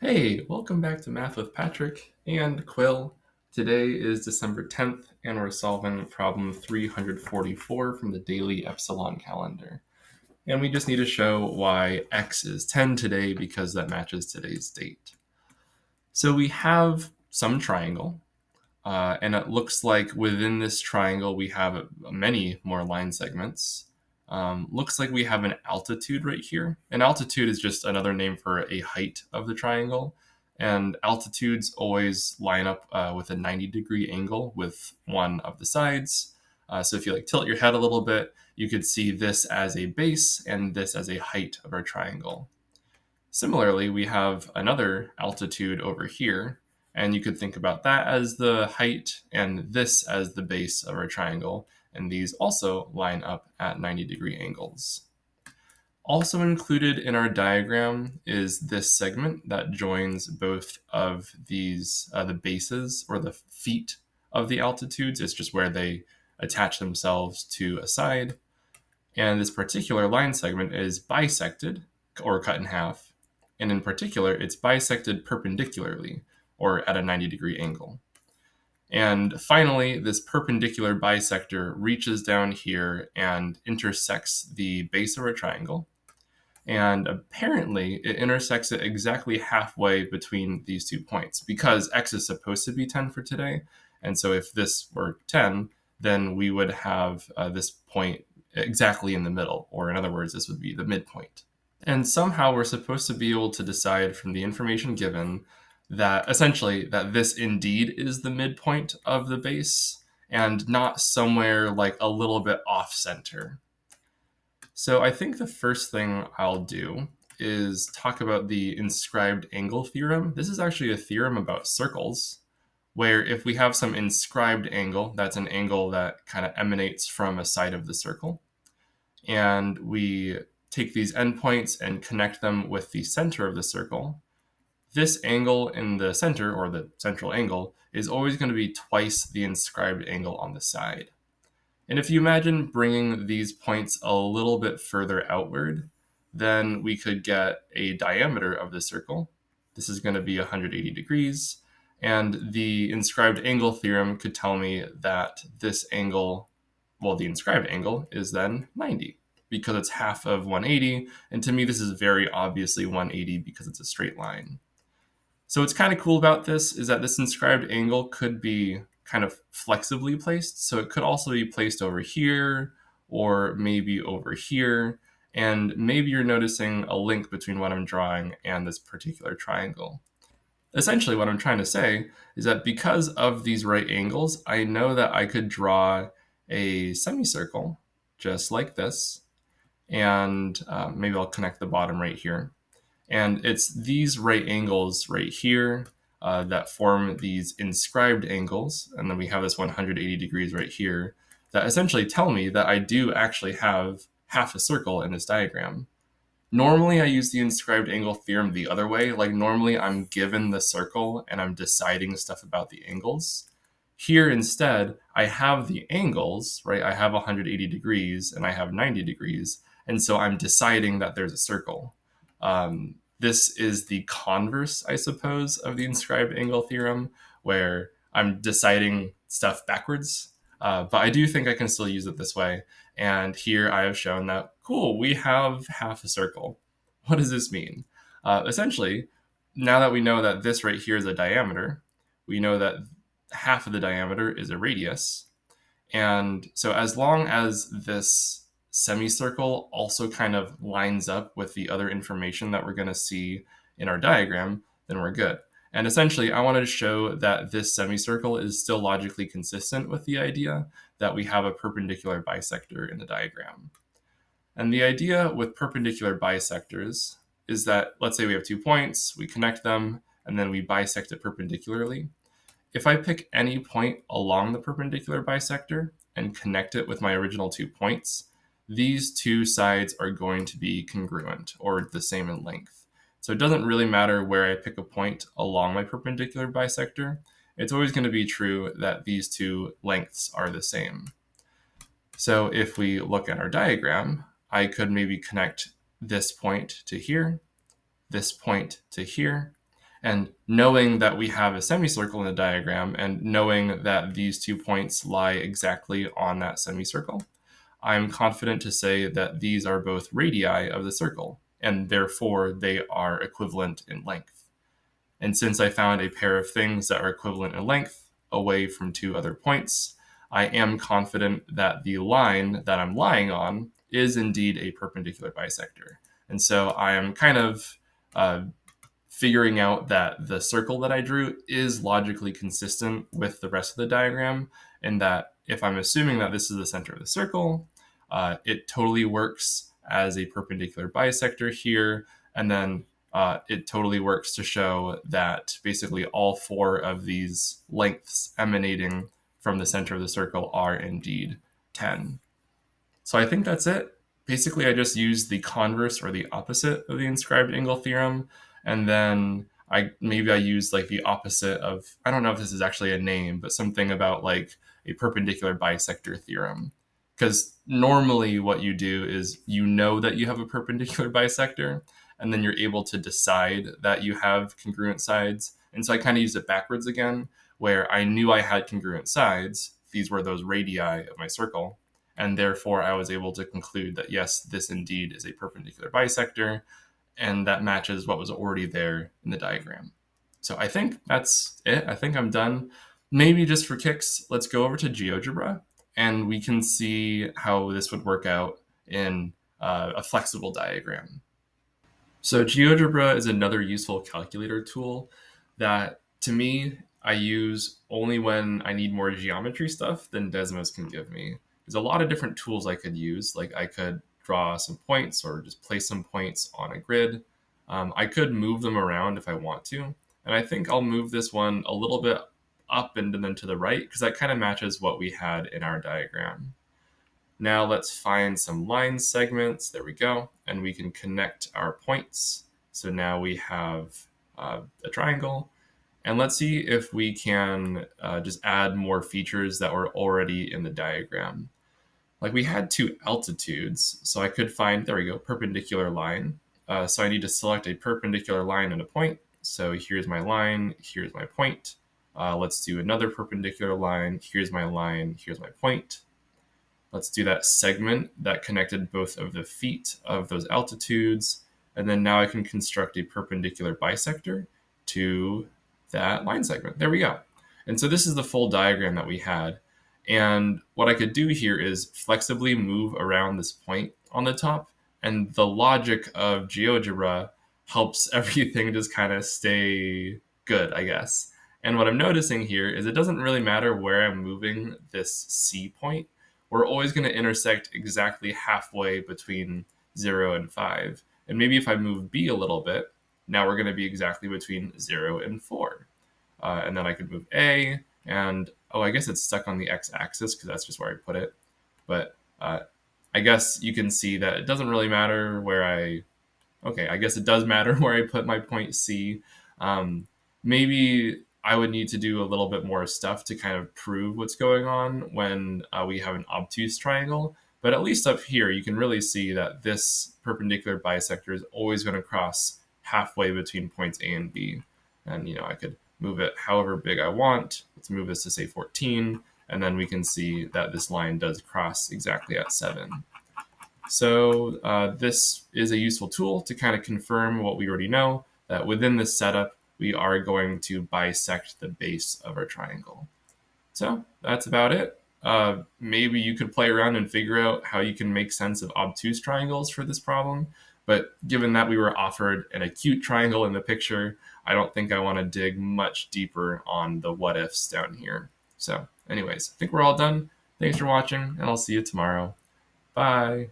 Hey, welcome back to Math with Patrick and Quill. Today is December 10th, and we're solving problem 344 from the Daily Epsilon calendar. And we just need to show why x is 10 today because that matches today's date. So we have some triangle, and it looks like within this triangle we have many more line segments. Looks like we have an altitude right here. An altitude is just another name for a height of the triangle. And altitudes always line up with a 90-degree angle with one of the sides. So if you tilt your head a little bit, you could see this as a base and this as a height of our triangle. Similarly, we have another altitude over here, and you could think about that as the height and this as the base of our triangle, and these also line up at 90-degree angles. Also included in our diagram is this segment that joins both of these, the bases or the feet of the altitudes. It's just where they attach themselves to a side. And this particular line segment is bisected or cut in half. And in particular, it's bisected perpendicularly or at a 90-degree angle. And finally, this perpendicular bisector reaches down here and intersects the base of our triangle. And apparently, it intersects it exactly halfway between these 2 points because x is supposed to be 10 for today. And so if this were 10, then we would have this point exactly in the middle, or in other words, this would be the midpoint. And somehow we're supposed to be able to decide from the information given that essentially that this indeed is the midpoint of the base and not somewhere like a little bit off center. So I think the first thing I'll do is talk about the inscribed angle theorem. This is actually a theorem about circles, where if we have some inscribed angle, that's an angle that kind of emanates from a side of the circle, and we take these endpoints and connect them with the center of the circle, this angle in the center, or the central angle, is always going to be twice the inscribed angle on the side. And if you imagine bringing these points a little bit further outward, then we could get a diameter of the circle. This is going to be 180 degrees. And the inscribed angle theorem could tell me that this angle, well, the inscribed angle is then 90 because it's half of 180. And to me, this is very obviously 180 because it's a straight line. So what's kind of cool about this is that this inscribed angle could be kind of flexibly placed. So it could also be placed over here or maybe over here. And maybe you're noticing a link between what I'm drawing and this particular triangle. Essentially, what I'm trying to say is that because of these right angles, I know that I could draw a semicircle just like this. And maybe I'll connect the bottom right here. And it's these right angles right here that form these inscribed angles. And then we have this 180 degrees right here that essentially tell me that I do actually have half a circle in this diagram. Normally, I use the inscribed angle theorem the other way. Like normally, I'm given the circle and I'm deciding stuff about the angles. Here instead, I have the angles, right? I have 180 degrees and I have 90 degrees. And so I'm deciding that there's a circle. This is the converse, I suppose, of the inscribed angle theorem, where I'm deciding stuff backwards. But I do think I can still use it this way. And here I have shown that, cool, we have half a circle. What does this mean? Essentially, now that we know that this right here is a diameter, we know that half of the diameter is a radius. And so as long as this semicircle also kind of lines up with the other information that we're going to see in our diagram, then we're good. And essentially, I wanted to show that this semicircle is still logically consistent with the idea that we have a perpendicular bisector in the diagram. And the idea with perpendicular bisectors is that, let's say we have 2 points, we connect them, and then we bisect it perpendicularly. If I pick any point along the perpendicular bisector and connect it with my original 2 points, these 2 sides are going to be congruent or the same in length. So it doesn't really matter where I pick a point along my perpendicular bisector. It's always going to be true that these 2 lengths are the same. So if we look at our diagram, I could maybe connect this point to here, this point to here, And knowing that we have a semicircle in the diagram and knowing that these 2 points lie exactly on that semicircle, I'm confident to say that these are both radii of the circle, and therefore they are equivalent in length. And since I found a pair of things that are equivalent in length away from 2 other points, I am confident that the line that I'm lying on is indeed a perpendicular bisector. And so I am kind of figuring out that the circle that I drew is logically consistent with the rest of the diagram, and that if I'm assuming that this is the center of the circle, it totally works as a perpendicular bisector here, and then it totally works to show that basically all 4 of these lengths emanating from the center of the circle are indeed 10. So I think that's it. Basically, I just used the converse or the opposite of the inscribed angle theorem, and then I used like the opposite of, I don't know if this is actually a name, but something about like a perpendicular bisector theorem. Because normally what you do is you know that you have a perpendicular bisector, and then you're able to decide that you have congruent sides. And so I kind of used it backwards again, where I knew I had congruent sides. These were those radii of my circle. And therefore, I was able to conclude that yes, this indeed is a perpendicular bisector, and that matches what was already there in the diagram. So I think that's it. I think I'm done. Maybe just for kicks, let's go over to GeoGebra, and we can see how this would work out in a flexible diagram. So GeoGebra is another useful calculator tool that, to me, I use only when I need more geometry stuff than Desmos can give me. There's a lot of different tools I could use. Like I could draw some points or just place some points on a grid. I could move them around if I want to. And I think I'll move this one a little bit up and then to the right because that kind of matches what we had in our diagram. Now let's find some line segments. There we go. And we can connect our points. So now we have a triangle. And let's see if we can just add more features that were already in the diagram. Like we had 2 altitudes. So I could find, there we go, perpendicular line. So I need to select a perpendicular line and a point. So here's my line, here's my point. Let's do another perpendicular line. Here's my line, here's my point. Let's do that segment that connected both of the feet of those altitudes. And then now I can construct a perpendicular bisector to that line segment. There we go. And so this is the full diagram that we had. And what I could do here is flexibly move around this point on the top. And the logic of GeoGebra helps everything just kind of stay good, I guess. And what I'm noticing here is it doesn't really matter where I'm moving this C point. We're always going to intersect exactly halfway between 0 and 5. And maybe if I move B a little bit, now we're going to be exactly between 0 and 4. And then I could move A, and I guess it's stuck on the x-axis because that's just where I put it. But I guess you can see that it doesn't really matter where I guess it does matter where I put my point C. Maybe I would need to do a little bit more stuff to kind of prove what's going on when we have an obtuse triangle. But at least up here, you can really see that this perpendicular bisector is always going to cross halfway between points A and B. And, I could move it however big I want. Let's move this to, say, 14. And then we can see that this line does cross exactly at 7. So this is a useful tool to kind of confirm what we already know, that within this setup, we are going to bisect the base of our triangle. So that's about it. Maybe you could play around and figure out how you can make sense of obtuse triangles for this problem. But given that we were offered an acute triangle in the picture, I don't think I want to dig much deeper on the what ifs down here. So anyways, I think we're all done. Thanks for watching, and I'll see you tomorrow. Bye.